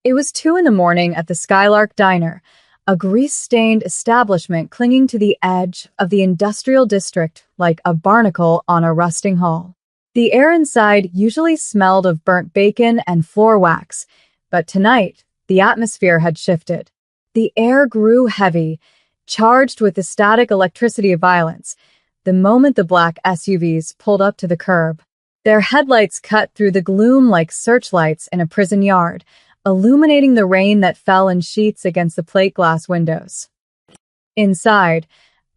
It was 2 in the morning at the Skylark Diner, a grease-stained establishment clinging to the edge of the industrial district like a barnacle on a rusting hull. The air inside usually smelled of burnt bacon and floor wax, but tonight, the atmosphere had shifted. The air grew heavy, charged with the static electricity of violence, the moment the black SUVs pulled up to the curb. Their headlights cut through the gloom like searchlights in a prison yard, illuminating the rain that fell in sheets against the plate glass windows. Inside,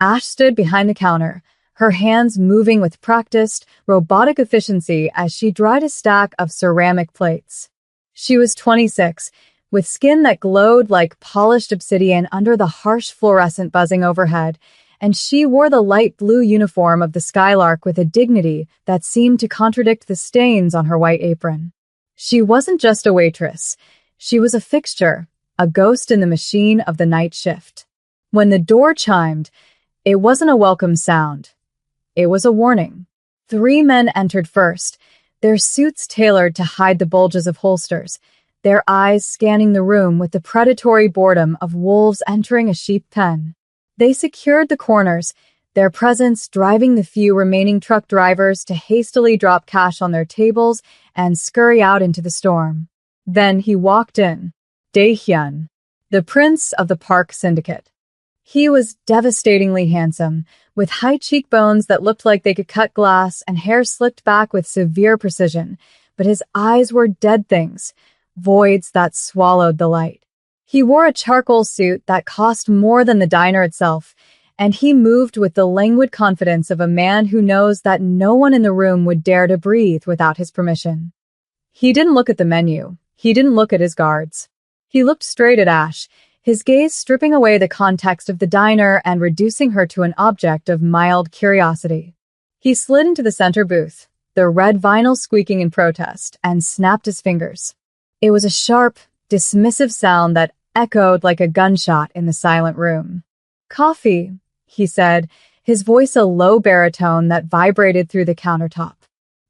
Ash stood behind the counter, her hands moving with practiced, robotic efficiency as she dried a stack of ceramic plates. She was 26, with skin that glowed like polished obsidian under the harsh fluorescent buzzing overhead, and she wore the light blue uniform of the Skylark with a dignity that seemed to contradict the stains on her white apron. She wasn't just a waitress. She was a fixture, a ghost in the machine of the night shift. When the door chimed, it wasn't a welcome sound. It was a warning. 3 men entered first, their suits tailored to hide the bulges of holsters, their eyes scanning the room with the predatory boredom of wolves entering a sheep pen. They secured the corners, their presence driving the few remaining truck drivers to hastily drop cash on their tables and scurry out into the storm. Then he walked in, Dae-hyun, the prince of the Park Syndicate. He was devastatingly handsome, with high cheekbones that looked like they could cut glass and hair slicked back with severe precision, but his eyes were dead things, voids that swallowed the light. He wore a charcoal suit that cost more than the diner itself, and he moved with the languid confidence of a man who knows that no one in the room would dare to breathe without his permission. He didn't look at the menu. He didn't look at his guards. He looked straight at Ash, his gaze stripping away the context of the diner and reducing her to an object of mild curiosity. He slid into the center booth, the red vinyl squeaking in protest, and snapped his fingers. It was a sharp, dismissive sound that echoed like a gunshot in the silent room. "Coffee," he said, his voice a low baritone that vibrated through the countertop.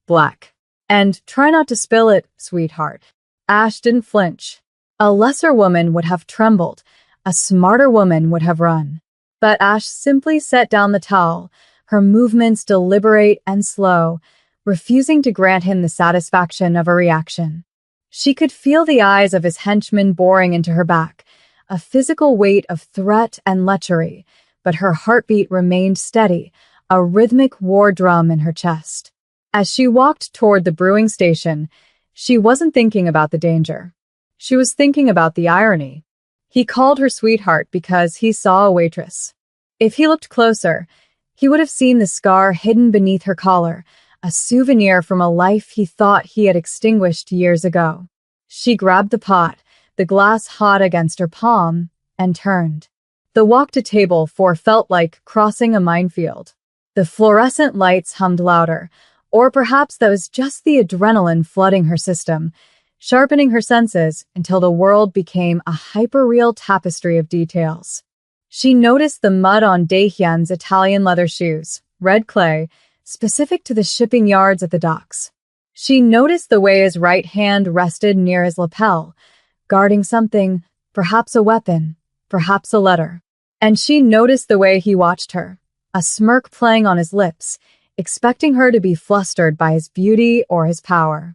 "Black. And try not to spill it, sweetheart." Ash didn't flinch. A lesser woman would have trembled. A smarter woman would have run. But Ash simply set down the towel, her movements deliberate and slow, refusing to grant him the satisfaction of a reaction. She could feel the eyes of his henchmen boring into her back, a physical weight of threat and lechery, but her heartbeat remained steady, a rhythmic war drum in her chest. As she walked toward the brewing station, she wasn't thinking about the danger. She was thinking about the irony. He called her sweetheart because he saw a waitress. If he looked closer, he would have seen the scar hidden beneath her collar, a souvenir from a life he thought he had extinguished years ago. She grabbed the pot, the glass hot against her palm, and turned. The walk to table 4 felt like crossing a minefield. The fluorescent lights hummed louder, or perhaps that was just the adrenaline flooding her system, sharpening her senses until the world became a hyper-real tapestry of details. She noticed the mud on Dae-hyun's Italian leather shoes, red clay, specific to the shipping yards at the docks. She noticed the way his right hand rested near his lapel, guarding something, perhaps a weapon, perhaps a letter. And she noticed the way he watched her, a smirk playing on his lips, expecting her to be flustered by his beauty or his power.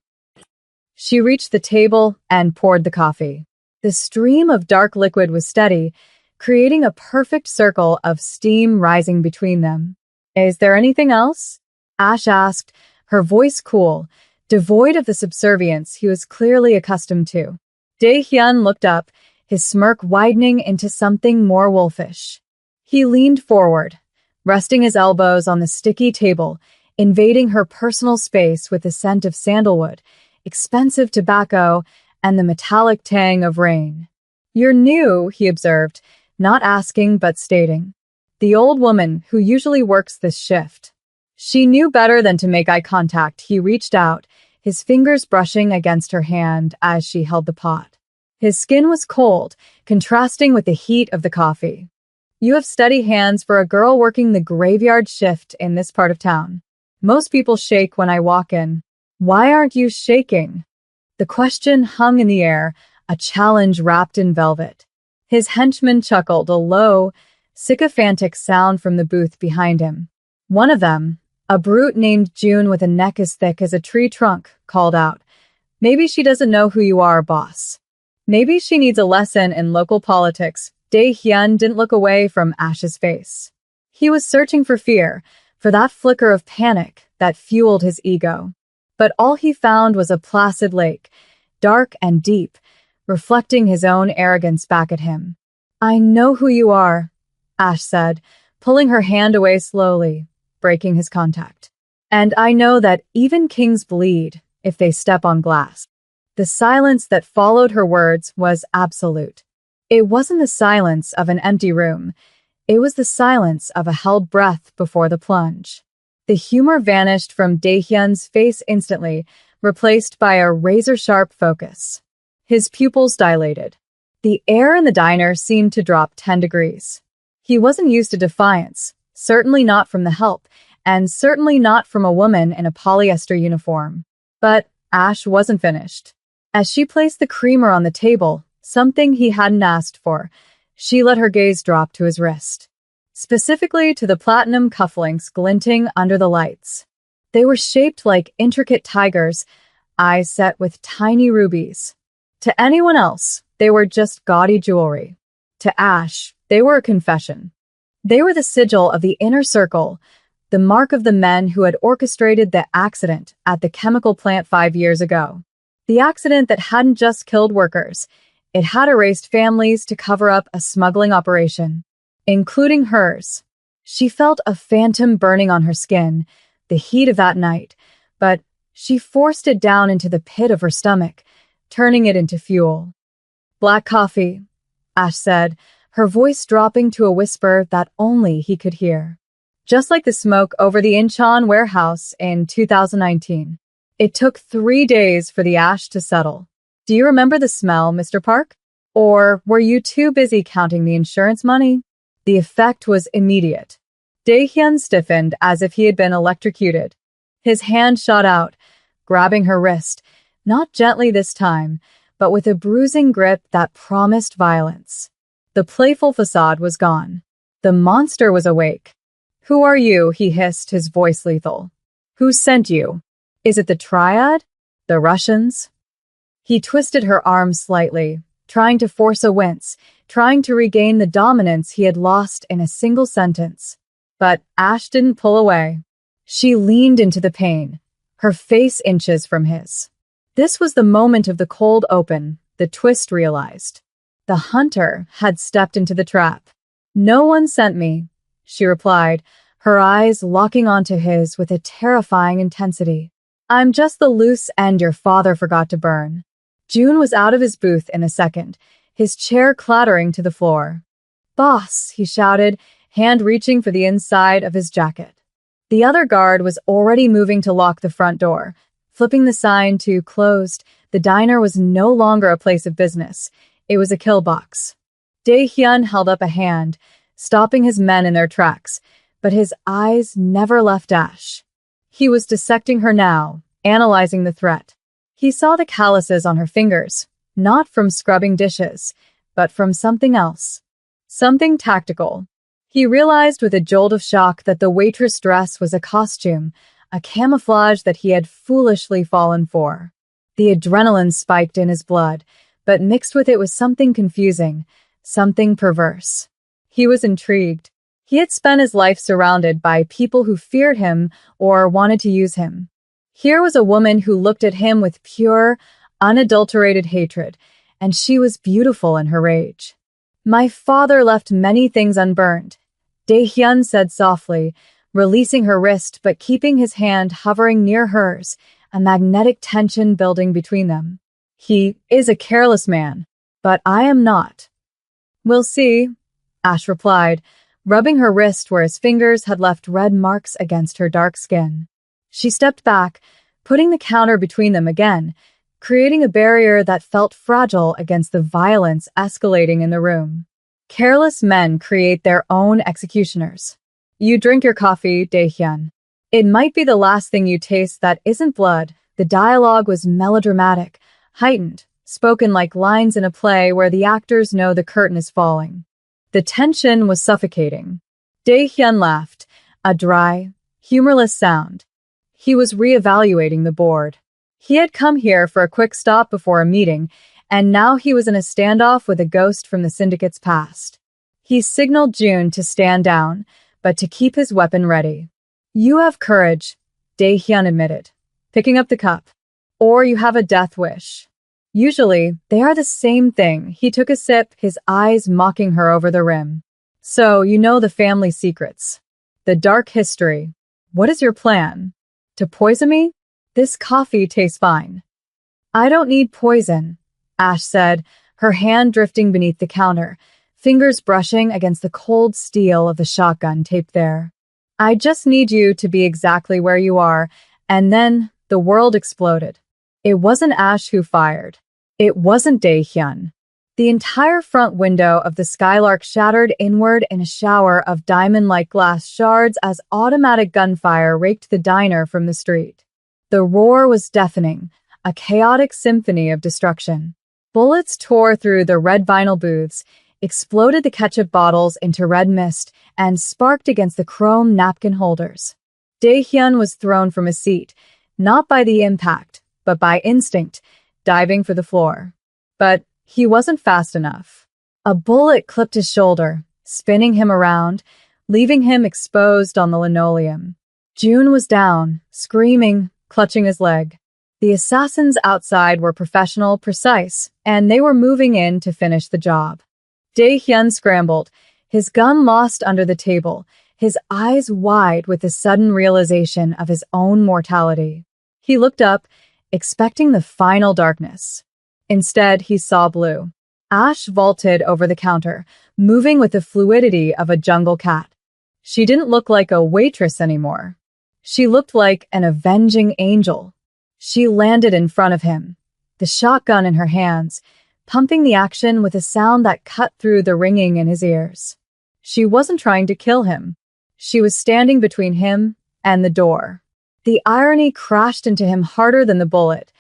She reached the table and poured the coffee. The stream of dark liquid was steady, creating a perfect circle of steam rising between them. "Is there anything else?" Ash asked, her voice cool, devoid of the subservience he was clearly accustomed to. Dae-hyun looked up, his smirk widening into something more wolfish. He leaned forward, resting his elbows on the sticky table, invading her personal space with the scent of sandalwood, expensive tobacco, and the metallic tang of rain. "You're new," he observed, not asking but stating. The old woman who usually works this shift. She knew better than to make eye contact. He reached out, his fingers brushing against her hand as she held the pot. His skin was cold, contrasting with the heat of the coffee. "You have steady hands for a girl working the graveyard shift in this part of town. Most people shake when I walk in. Why aren't you shaking?" The question hung in the air, a challenge wrapped in velvet. His henchman chuckled, a low, sycophantic sound from the booth behind him. One of them, a brute named June with a neck as thick as a tree trunk, called out, "Maybe she doesn't know who you are, boss. Maybe she needs a lesson in local politics." Dae-hyun didn't look away from Ash's face. He was searching for fear, for that flicker of panic that fueled his ego. But all he found was a placid lake, dark and deep, reflecting his own arrogance back at him. "I know who you are," Ash said, pulling her hand away slowly, breaking his contact. "And I know that even kings bleed if they step on glass." The silence that followed her words was absolute. It wasn't the silence of an empty room. It was the silence of a held breath before the plunge. The humor vanished from Dae-hyun's face instantly, replaced by a razor-sharp focus. His pupils dilated. The air in the diner seemed to drop 10 degrees. He wasn't used to defiance, certainly not from the help, and certainly not from a woman in a polyester uniform. But Ash wasn't finished. As she placed the creamer on the table, something he hadn't asked for, she let her gaze drop to his wrist. Specifically to the platinum cufflinks glinting under the lights. They were shaped like intricate tigers, eyes set with tiny rubies. To anyone else, they were just gaudy jewelry. To Ash, they were a confession. They were the sigil of the inner circle, the mark of the men who had orchestrated the accident at the chemical plant 5 years ago. The accident that hadn't just killed workers, it had erased families to cover up a smuggling operation, including hers. She felt a phantom burning on her skin, the heat of that night, but she forced it down into the pit of her stomach, turning it into fuel. "Black coffee," Ash said, her voice dropping to a whisper that only he could hear. Just like the smoke over the Incheon warehouse in 2019. It took 3 days for the ash to settle. "Do you remember the smell, Mr. Park? Or were you too busy counting the insurance money?" The effect was immediate. Dae-hyun stiffened as if he had been electrocuted. His hand shot out, grabbing her wrist, not gently this time, but with a bruising grip that promised violence. The playful facade was gone. The monster was awake. "Who are you?" he hissed, his voice lethal. "Who sent you? Is it the Triad? The Russians?" He twisted her arm slightly, trying to force a wince, trying to regain the dominance he had lost in a single sentence. But Ash didn't pull away. She leaned into the pain, her face inches from his. This was the moment of the cold open, the twist realized. The hunter had stepped into the trap. "No one sent me," she replied, her eyes locking onto his with a terrifying intensity. "I'm just the loose end your father forgot to burn." June was out of his booth in a second, his chair clattering to the floor. "Boss," he shouted, hand reaching for the inside of his jacket. The other guard was already moving to lock the front door. Flipping the sign to "closed," the diner was no longer a place of business. It was a kill box. Dae-hyun held up a hand, stopping his men in their tracks, but his eyes never left Ash. He was dissecting her now, analyzing the threat. He saw the calluses on her fingers, not from scrubbing dishes, but from something else. Something tactical. He realized with a jolt of shock that the waitress dress was a costume, a camouflage that he had foolishly fallen for. The adrenaline spiked in his blood, but mixed with it was something confusing, something perverse. He was intrigued. He had spent his life surrounded by people who feared him or wanted to use him. Here was a woman who looked at him with pure, unadulterated hatred, and she was beautiful in her rage. "My father left many things unburned," Dae-hyun said softly, releasing her wrist but keeping his hand hovering near hers, a magnetic tension building between them. "He is a careless man, but I am not." "We'll see," Ash replied, rubbing her wrist where his fingers had left red marks against her dark skin. She stepped back, putting the counter between them again, creating a barrier that felt fragile against the violence escalating in the room. Careless men create their own executioners. "You drink your coffee, Dae-hyun. It might be the last thing you taste that isn't blood." The dialogue was melodramatic, heightened, spoken like lines in a play where the actors know the curtain is falling. The tension was suffocating. Dae-hyun laughed, a dry, humorless sound. He was reevaluating the board. He had come here for a quick stop before a meeting, and now he was in a standoff with a ghost from the syndicate's past. He signaled June to stand down, but to keep his weapon ready. "You have courage," Dae-hyun admitted, picking up the cup. "Or you have a death wish." Usually, they are the same thing. He took a sip, his eyes mocking her over the rim. "So, you know the family secrets. The dark history. What is your plan? To poison me? This coffee tastes fine." "I don't need poison," Ash said, her hand drifting beneath the counter, fingers brushing against the cold steel of the shotgun taped there. "I just need you to be exactly where you are," and then the world exploded. It wasn't Ash who fired. It wasn't Dae-hyun. The entire front window of the Skylark shattered inward in a shower of diamond-like glass shards as automatic gunfire raked the diner from the street. The roar was deafening, a chaotic symphony of destruction. Bullets tore through the red vinyl booths, exploded the ketchup bottles into red mist, and sparked against the chrome napkin holders. Dae-hyun was thrown from his seat, not by the impact, but by instinct, diving for the floor. But he wasn't fast enough. A bullet clipped his shoulder, spinning him around, leaving him exposed on the linoleum. June was down, screaming, clutching his leg. The assassins outside were professional, precise, and they were moving in to finish the job. Dae-hyun scrambled, his gun lost under the table, his eyes wide with the sudden realization of his own mortality. He looked up, expecting the final darkness. Instead, he saw blue. Ash vaulted over the counter, moving with the fluidity of a jungle cat. She didn't look like a waitress anymore. She looked like an avenging angel. She landed in front of him, the shotgun in her hands, pumping the action with a sound that cut through the ringing in his ears. She wasn't trying to kill him. She was standing between him and the door. The irony crashed into him harder than the bullet.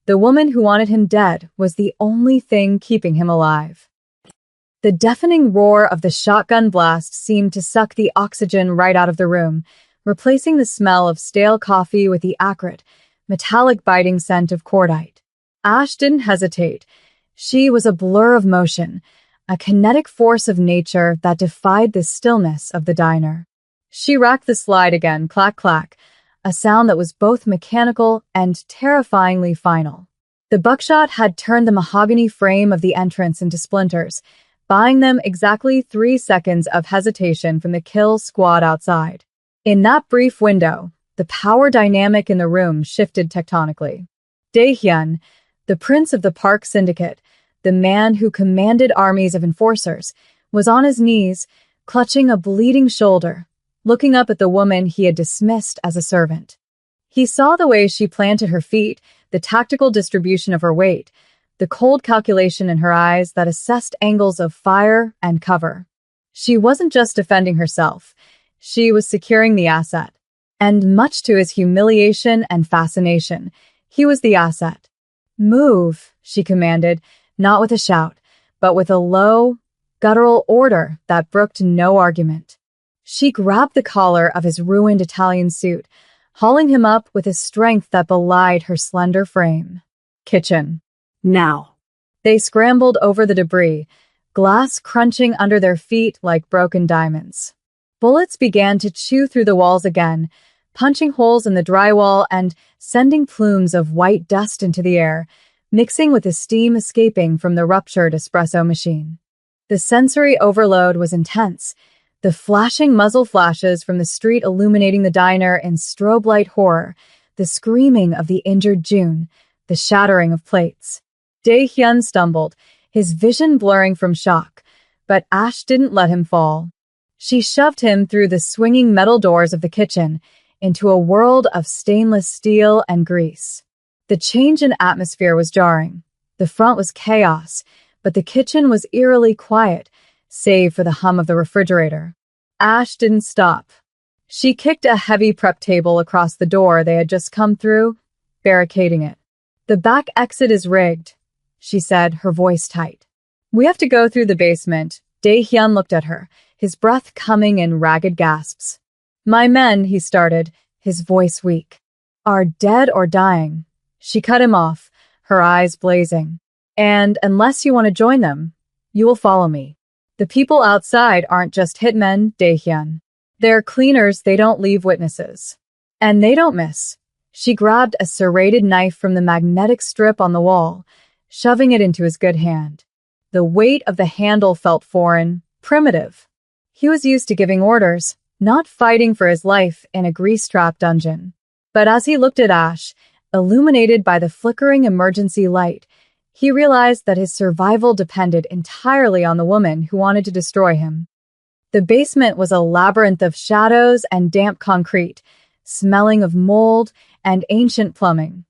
The woman who wanted him dead was the only thing keeping him alive. The deafening roar of the shotgun blast seemed to suck the oxygen right out of the room, replacing the smell of stale coffee with the acrid, metallic biting scent of cordite. Ash didn't hesitate. She was a blur of motion, a kinetic force of nature that defied the stillness of the diner. She racked the slide again, clack, clack, a sound that was both mechanical and terrifyingly final. The buckshot had turned the mahogany frame of the entrance into splinters, buying them exactly 3 seconds of hesitation from the kill squad outside. In that brief window, the power dynamic in the room shifted tectonically. Dae-hyun, the prince of the Park Syndicate, the man who commanded armies of enforcers, was on his knees, clutching a bleeding shoulder, looking up at the woman he had dismissed as a servant. He saw the way she planted her feet, the tactical distribution of her weight, the cold calculation in her eyes that assessed angles of fire and cover. She wasn't just defending herself. She was securing the asset. And much to his humiliation and fascination, he was the asset. "Move," she commanded, not with a shout, but with a low, guttural order that brooked no argument. She grabbed the collar of his ruined Italian suit, hauling him up with a strength that belied her slender frame. "Kitchen. Now." They scrambled over the debris, glass crunching under their feet like broken diamonds. Bullets began to chew through the walls again, punching holes in the drywall and sending plumes of white dust into the air, mixing with the steam escaping from the ruptured espresso machine. The sensory overload was intense, the flashing muzzle flashes from the street illuminating the diner in strobe light horror, the screaming of the injured June, the shattering of plates. Dae-hyun stumbled, his vision blurring from shock, but Ash didn't let him fall. She shoved him through the swinging metal doors of the kitchen into a world of stainless steel and grease. The change in atmosphere was jarring. The front was chaos, but the kitchen was eerily quiet, save for the hum of the refrigerator. Ash didn't stop. She kicked a heavy prep table across the door they had just come through, barricading it. "The back exit is rigged," she said, her voice tight. We have to go through the basement. Dae-hyun looked at her, his breath coming in ragged gasps. My men, he started, his voice weak. Are dead or dying? She cut him off, her eyes blazing. And unless you want to join them, you will follow me. The people outside aren't just hitmen, Dae-hyun. They're cleaners, they don't leave witnesses. And they don't miss. She grabbed a serrated knife from the magnetic strip on the wall, shoving it into his good hand. The weight of the handle felt foreign, primitive. He was used to giving orders, not fighting for his life in a grease-trap dungeon. But as he looked at Ash, illuminated by the flickering emergency light, he realized that his survival depended entirely on the woman who wanted to destroy him. The basement was a labyrinth of shadows and damp concrete, smelling of mold and ancient plumbing.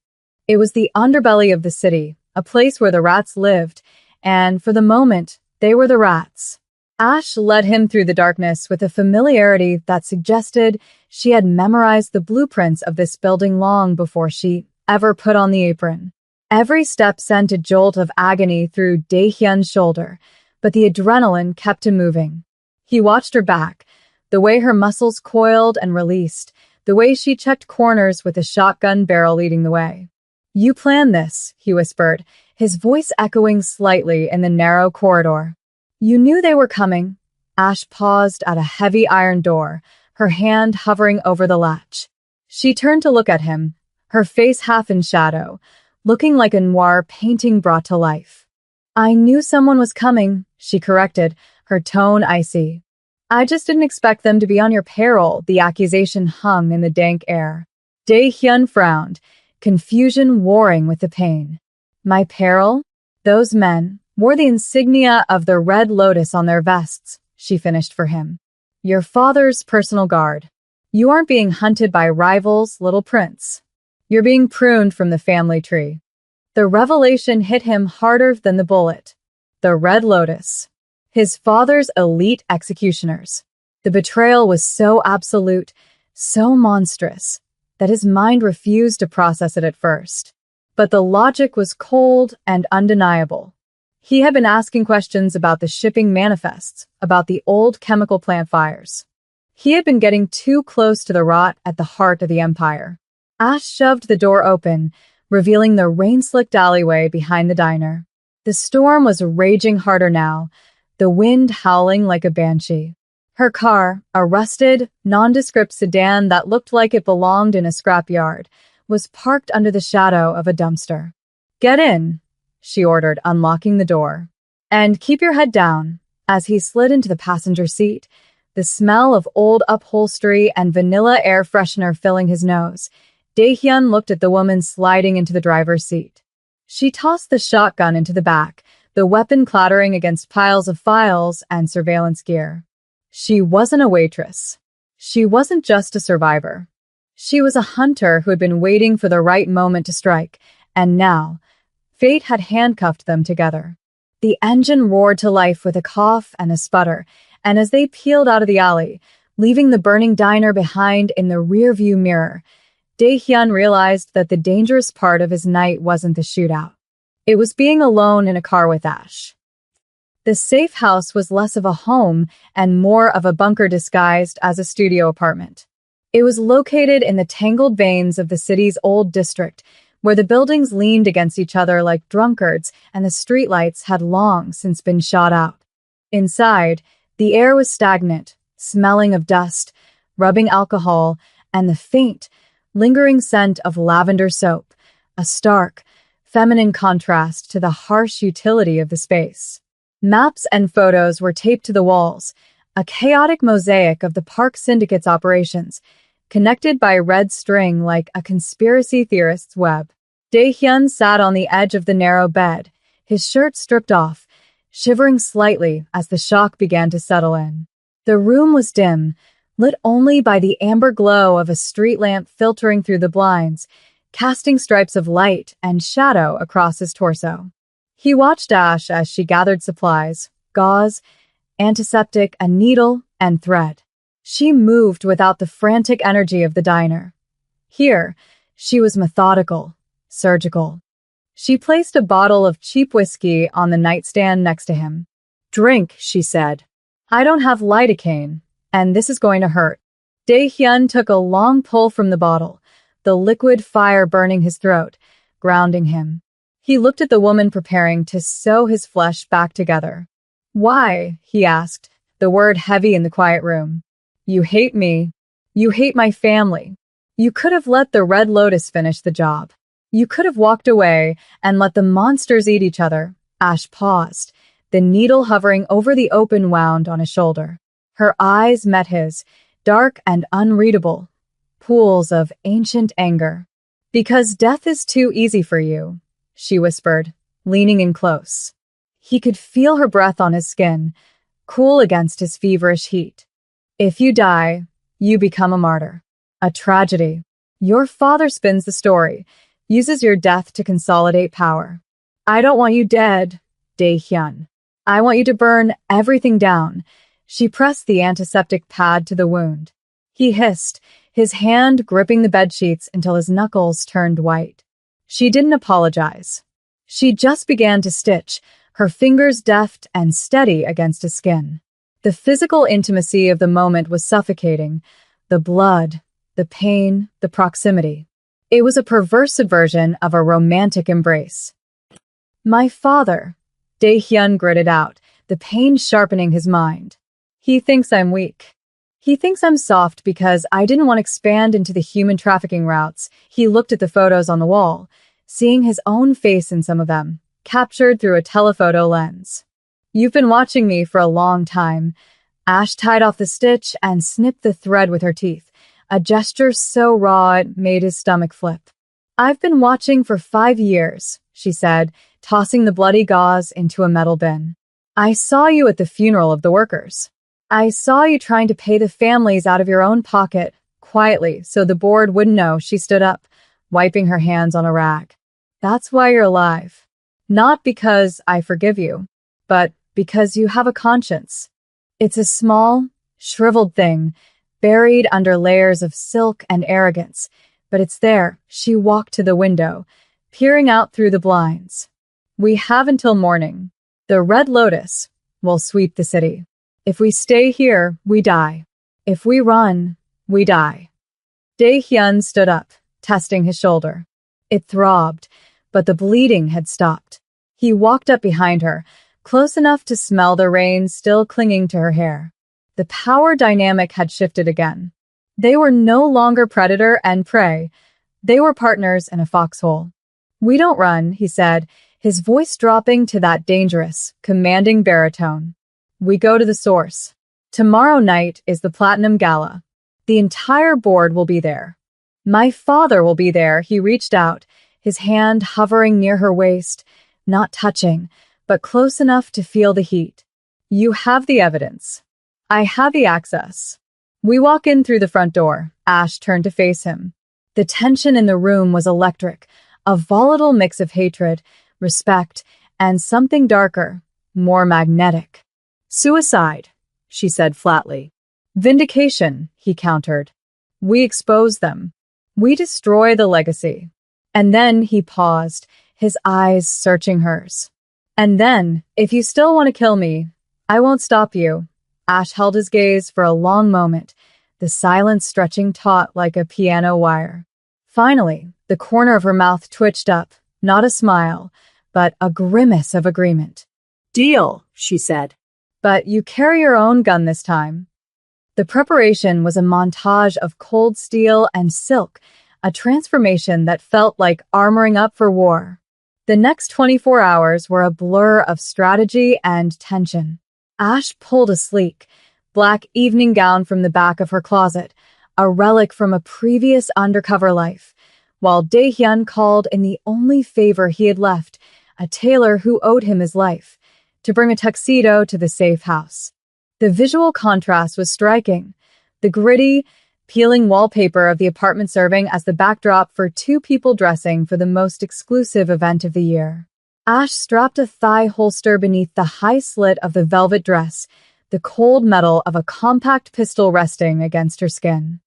It was the underbelly of the city, a place where the rats lived, and for the moment, they were the rats. Ash led him through the darkness with a familiarity that suggested she had memorized the blueprints of this building long before she ever put on the apron. Every step sent a jolt of agony through Dae-hyun's shoulder, but the adrenaline kept him moving. He watched her back, the way her muscles coiled and released, the way she checked corners with a shotgun barrel leading the way. You planned this, he whispered, his voice echoing slightly in the narrow corridor. You knew they were coming. Ash paused at a heavy iron door, her hand hovering over the latch. She turned to look at him, her face half in shadow, looking like a noir painting brought to life. I knew someone was coming, she corrected, her tone icy. I just didn't expect them to be on your payroll, the accusation hung in the dank air. Dae-hyun frowned, confusion warring with the pain. My peril? Those men wore the insignia of the Red Lotus on their vests, she finished for him. Your father's personal guard. You aren't being hunted by rivals, little prince. You're being pruned from the family tree. The revelation hit him harder than the bullet. The Red Lotus. His father's elite executioners. The betrayal was so absolute, so monstrous, that his mind refused to process it at first. But the logic was cold and undeniable. He had been asking questions about the shipping manifests, about the old chemical plant fires. He had been getting too close to the rot at the heart of the empire. Ash shoved the door open, revealing the rain-slicked alleyway behind the diner. The storm was raging harder now, the wind howling like a banshee. Her car, a rusted, nondescript sedan that looked like it belonged in a scrapyard, was parked under the shadow of a dumpster. Get in, she ordered, unlocking the door. And keep your head down. As he slid into the passenger seat, the smell of old upholstery and vanilla air freshener filling his nose, Dae-hyun looked at the woman sliding into the driver's seat. She tossed the shotgun into the back, the weapon clattering against piles of files and surveillance gear. She wasn't a waitress. She wasn't just a survivor. She was a hunter who had been waiting for the right moment to strike, and now, fate had handcuffed them together. The engine roared to life with a cough and a sputter, and as they peeled out of the alley, leaving the burning diner behind in the rearview mirror, Dae-hyun realized that the dangerous part of his night wasn't the shootout. It was being alone in a car with Ash. The safe house was less of a home and more of a bunker disguised as a studio apartment. It was located in the tangled veins of the city's old district, where the buildings leaned against each other like drunkards and the streetlights had long since been shot out. Inside, the air was stagnant, smelling of dust, rubbing alcohol, and the faint, lingering scent of lavender soap, a stark, feminine contrast to the harsh utility of the space. Maps and photos were taped to the walls, a chaotic mosaic of the park syndicate's operations, connected by red string like a conspiracy theorist's web. Dae-hyun sat on the edge of the narrow bed, his shirt stripped off, shivering slightly as the shock began to settle in. The room was dim, lit only by the amber glow of a street lamp filtering through the blinds, casting stripes of light and shadow across his torso. He watched Ash as she gathered supplies, gauze, antiseptic, a needle, and thread. She moved without the frantic energy of the diner. Here, she was methodical, surgical. She placed a bottle of cheap whiskey on the nightstand next to him. "Drink," she said. "I don't have lidocaine, and this is going to hurt." Dae-hyun took a long pull from the bottle, the liquid fire burning his throat, grounding him. He looked at the woman preparing to sew his flesh back together. "Why?" he asked, the word heavy in the quiet room. "You hate me. You hate my family. You could have let the Red Lotus finish the job. You could have walked away and let the monsters eat each other." Ash paused, the needle hovering over the open wound on his shoulder. Her eyes met his, dark and unreadable, pools of ancient anger. "Because death is too easy for you," she whispered, leaning in close. He could feel her breath on his skin, cool against his feverish heat. "If you die, you become a martyr. A tragedy. Your father spins the story, uses your death to consolidate power. I don't want you dead, Dae-hyun. I want you to burn everything down." She pressed the antiseptic pad to the wound. He hissed, his hand gripping the bedsheets until his knuckles turned white. She didn't apologize. She just began to stitch, her fingers deft and steady against his skin. The physical intimacy of the moment was suffocating. The blood, the pain, the proximity. It was a perverse subversion of a romantic embrace. "My father," Dae-hyun gritted out, the pain sharpening his mind. "He thinks I'm weak. He thinks I'm soft because I didn't want to expand into the human trafficking routes." He looked at the photos on the wall, seeing his own face in some of them, captured through a telephoto lens. "You've been watching me for a long time." Ash tied off the stitch and snipped the thread with her teeth, a gesture so raw it made his stomach flip. "I've been watching for 5 years, she said, tossing the bloody gauze into a metal bin. "I saw you at the funeral of the workers. I saw you trying to pay the families out of your own pocket, quietly, so the board wouldn't know." She stood up, wiping her hands on a rag. "That's why you're alive. Not because I forgive you, but because you have a conscience. It's a small, shriveled thing, buried under layers of silk and arrogance, but it's there." She walked to the window, peering out through the blinds. "We have until morning. The Red Lotus will sweep the city. If we stay here, we die. If we run, we die." Dae-hyun stood up, testing his shoulder. It throbbed, but the bleeding had stopped. He walked up behind her, close enough to smell the rain still clinging to her hair. The power dynamic had shifted again. They were no longer predator and prey. They were partners in a foxhole. "We don't run," he said, his voice dropping to that dangerous, commanding baritone. "We go to the source. Tomorrow night is the Platinum Gala. The entire board will be there. My father will be there." He reached out, his hand hovering near her waist, not touching, but close enough to feel the heat. "You have the evidence. I have the access." We walk in through the front door. Ash turned to face him. The tension in the room was electric, a volatile mix of hatred, respect, and something darker, more magnetic. "Suicide," she said flatly. "Vindication," he countered. "We expose them. We destroy the legacy." And then he paused, his eyes searching hers. "And then, if you still want to kill me, I won't stop you." Ash held his gaze for a long moment, the silence stretching taut like a piano wire. Finally, the corner of her mouth twitched up, not a smile, but a grimace of agreement. "Deal," she said. "But you carry your own gun this time." The preparation was a montage of cold steel and silk, a transformation that felt like armoring up for war. The next 24 hours were a blur of strategy and tension. Ash pulled a sleek, black evening gown from the back of her closet, a relic from a previous undercover life, while Dae-hyun called in the only favor he had left, a tailor who owed him his life, to bring a tuxedo to the safe house. The visual contrast was striking, the gritty, peeling wallpaper of the apartment serving as the backdrop for two people dressing for the most exclusive event of the year. Ash strapped a thigh holster beneath the high slit of the velvet dress, the cold metal of a compact pistol resting against her skin.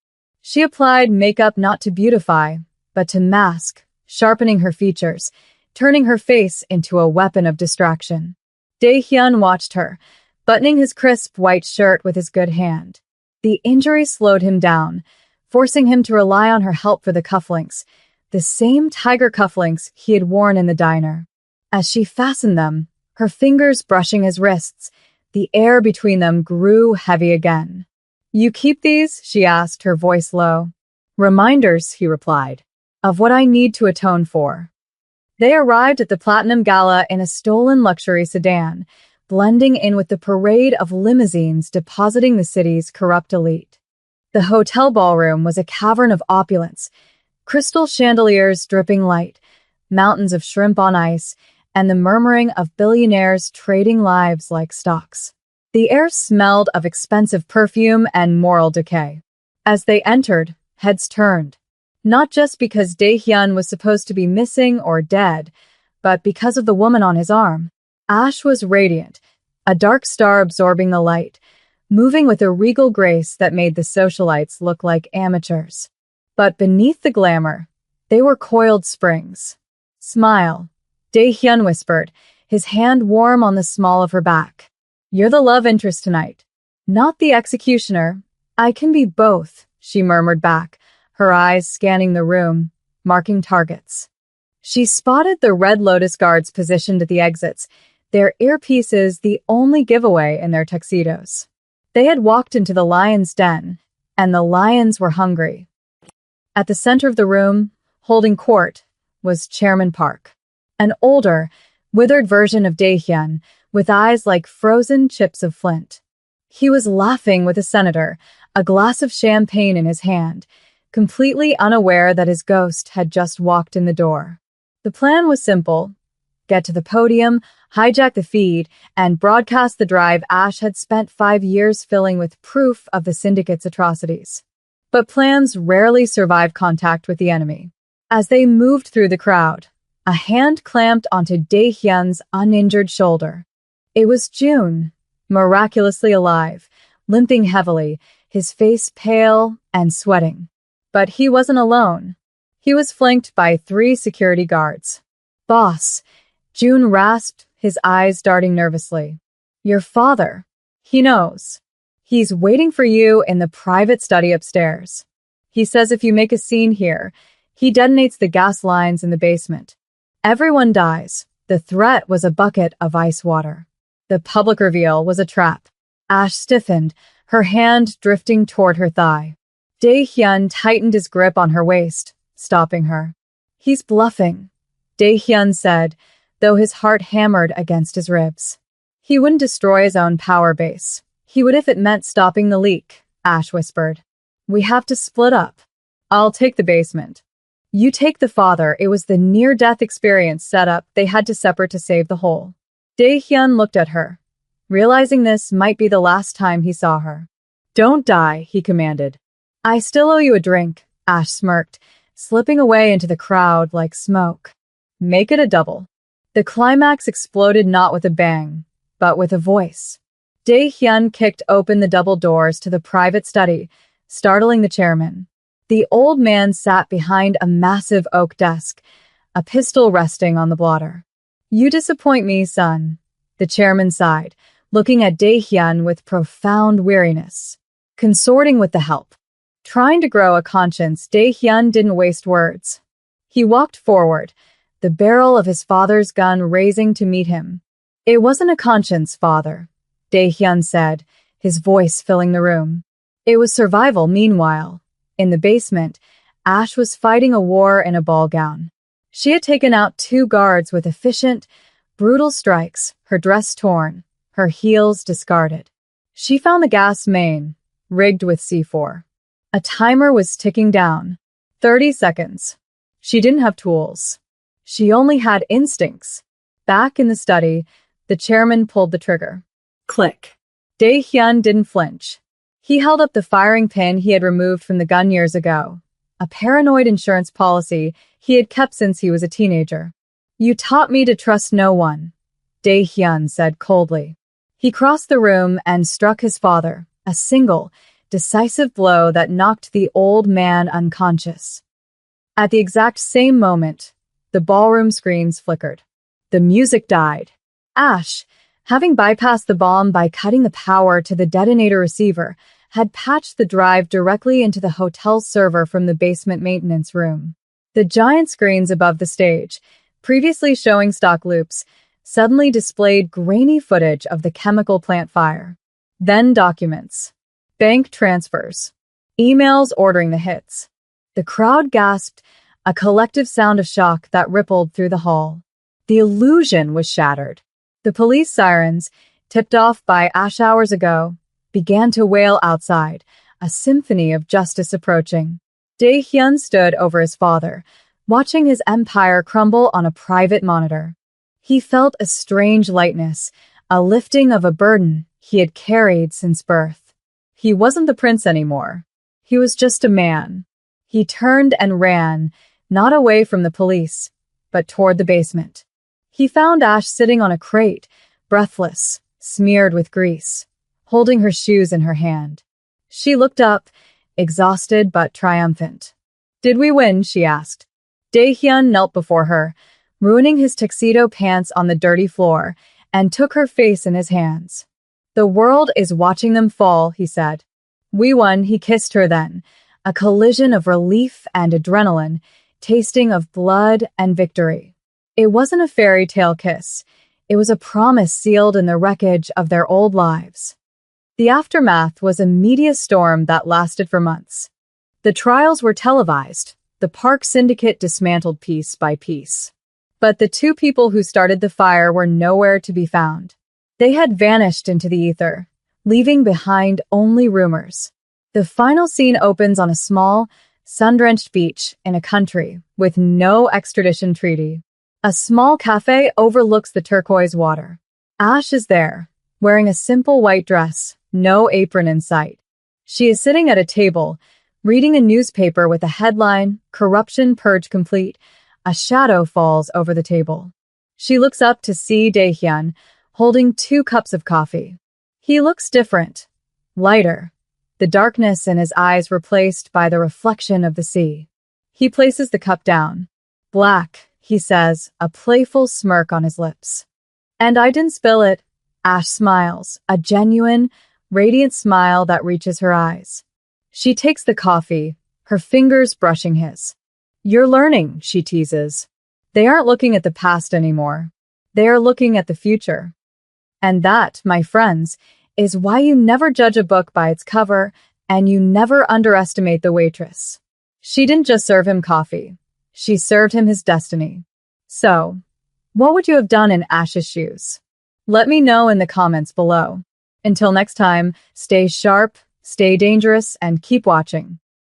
She applied makeup not to beautify, but to mask, sharpening her features, turning her face into a weapon of distraction. Dae-hyun watched her, buttoning his crisp white shirt with his good hand. The injury slowed him down, forcing him to rely on her help for the cufflinks, the same tiger cufflinks he had worn in the diner. As she fastened them, her fingers brushing his wrists, the air between them grew heavy again. "You keep these?" she asked, her voice low. "Reminders," he replied, "of what I need to atone for." They arrived at the Platinum Gala in a stolen luxury sedan, blending in with the parade of limousines depositing the city's corrupt elite. The hotel ballroom was a cavern of opulence, crystal chandeliers dripping light, mountains of shrimp on ice, and the murmuring of billionaires trading lives like stocks. The air smelled of expensive perfume and moral decay. As they entered, heads turned. Not just because Dae-hyun was supposed to be missing or dead, but because of the woman on his arm. Ash was radiant, a dark star absorbing the light, moving with a regal grace that made the socialites look like amateurs. But beneath the glamour, they were coiled springs. "Smile," Dae-hyun whispered, his hand warm on the small of her back. "You're the love interest tonight, not the executioner." "I can be both," she murmured back, her eyes scanning the room, marking targets. She spotted the Red Lotus guards positioned at the exits, their earpieces the only giveaway in their tuxedos. They had walked into the lion's den, and the lions were hungry. At the center of the room, holding court, was Chairman Park, an older, withered version of Dae-hyun, with eyes like frozen chips of flint. He was laughing with a senator, a glass of champagne in his hand, completely unaware that his ghost had just walked in the door. The plan was simple: get to the podium, hijack the feed, and broadcast the drive Ash had spent 5 years filling with proof of the syndicate's atrocities. But plans rarely survive contact with the enemy. As they moved through the crowd, a hand clamped onto Dae-hyun's uninjured shoulder. It was June, miraculously alive, limping heavily, his face pale and sweating. But he wasn't alone. He was flanked by 3 security guards. "Boss," June rasped, his eyes darting nervously. "Your father. He knows. He's waiting for you in the private study upstairs. He says if you make a scene here, he detonates the gas lines in the basement. Everyone dies." The threat was a bucket of ice water. The public reveal was a trap. Ash stiffened, her hand drifting toward her thigh. Dae-hyun tightened his grip on her waist, stopping her. "He's bluffing," Dae-hyun said, though his heart hammered against his ribs. "He wouldn't destroy his own power base. He would if it meant stopping the leak," Ash whispered. "We have to split up. I'll take the basement. You take the father." It was the near-death experience set up. They had to separate to save the whole. Dae-hyun looked at her, realizing this might be the last time he saw her. "Don't die," he commanded. "I still owe you a drink," Ash smirked, slipping away into the crowd like smoke. "Make it a double." The climax exploded not with a bang, but with a voice. Dae-hyun kicked open the double doors to the private study, startling the chairman. The old man sat behind a massive oak desk, a pistol resting on the blotter. "You disappoint me, son," the chairman sighed, looking at Dae-hyun with profound weariness. Consorting with the help. Trying to grow a conscience, Dae-hyun didn't waste words. He walked forward, the barrel of his father's gun raising to meet him. "It wasn't a conscience, father," Dae-hyun said, his voice filling the room. "It was survival." Meanwhile, in the basement, Ash was fighting a war in a ball gown. She had taken out 2 guards with efficient, brutal strikes, her dress torn, her heels discarded. She found the gas main, rigged with C4. A timer was ticking down. 30 seconds. She didn't have tools. She only had instincts. Back in the study, the chairman pulled the trigger. Click. Dae-hyun didn't flinch. He held up the firing pin he had removed from the gun years ago, a paranoid insurance policy he had kept since he was a teenager. "You taught me to trust no one," Dae-hyun said coldly. He crossed the room and struck his father, a single, decisive blow that knocked the old man unconscious. At the exact same moment, The ballroom screens flickered. The music died. Ash, having bypassed the bomb by cutting the power to the detonator receiver, had patched the drive directly into the hotel's server from the basement maintenance room. The giant screens above the stage, previously showing stock loops, suddenly displayed grainy footage of the chemical plant fire. Then documents. Bank transfers. Emails ordering the hits. The crowd gasped, a collective sound of shock that rippled through the hall. The illusion was shattered. The police sirens, tipped off by Ash hours ago, began to wail outside, a symphony of justice approaching. Dae-hyun stood over his father, watching his empire crumble on a private monitor. He felt a strange lightness, a lifting of a burden he had carried since birth. He wasn't the prince anymore. He was just a man. He turned and ran, not away from the police, but toward the basement. He found Ash sitting on a crate, breathless, smeared with grease, holding her shoes in her hand. She looked up, exhausted but triumphant. "Did we win?" she asked. Dae-hyun knelt before her, ruining his tuxedo pants on the dirty floor, and took her face in his hands. "The world is watching them fall," he said. "We won," he kissed her then, a collision of relief and adrenaline, tasting of blood and victory. It wasn't a fairy tale kiss. It was a promise sealed in the wreckage of their old lives. The aftermath was a media storm that lasted for months. The trials were televised, the Park Syndicate dismantled piece by piece. But the two people who started the fire were nowhere to be found. They had vanished into the ether, leaving behind only rumors. The final scene opens on a small, sun-drenched beach in a country with no extradition treaty. A small cafe overlooks the turquoise water. Ash is there, wearing a simple white dress, no apron in sight. She is sitting at a table, reading a newspaper with a headline, "Corruption Purge Complete." A shadow falls over the table. She looks up to see Dae-hyun, holding 2 cups of coffee. He looks different, lighter, the darkness in his eyes replaced by the reflection of the sea. He places the cup down. "Black," he says, a playful smirk on his lips. "And I didn't spill it." Ash smiles, a genuine, radiant smile that reaches her eyes. She takes the coffee, her fingers brushing his. "You're learning," she teases. They aren't looking at the past anymore. They are looking at the future. And that, my friends, is why you never judge a book by its cover, and you never underestimate the waitress. She didn't just serve him coffee. She served him his destiny. So, what would you have done in Ash's shoes? Let me know in the comments below. Until next time, stay sharp, stay dangerous, and keep watching.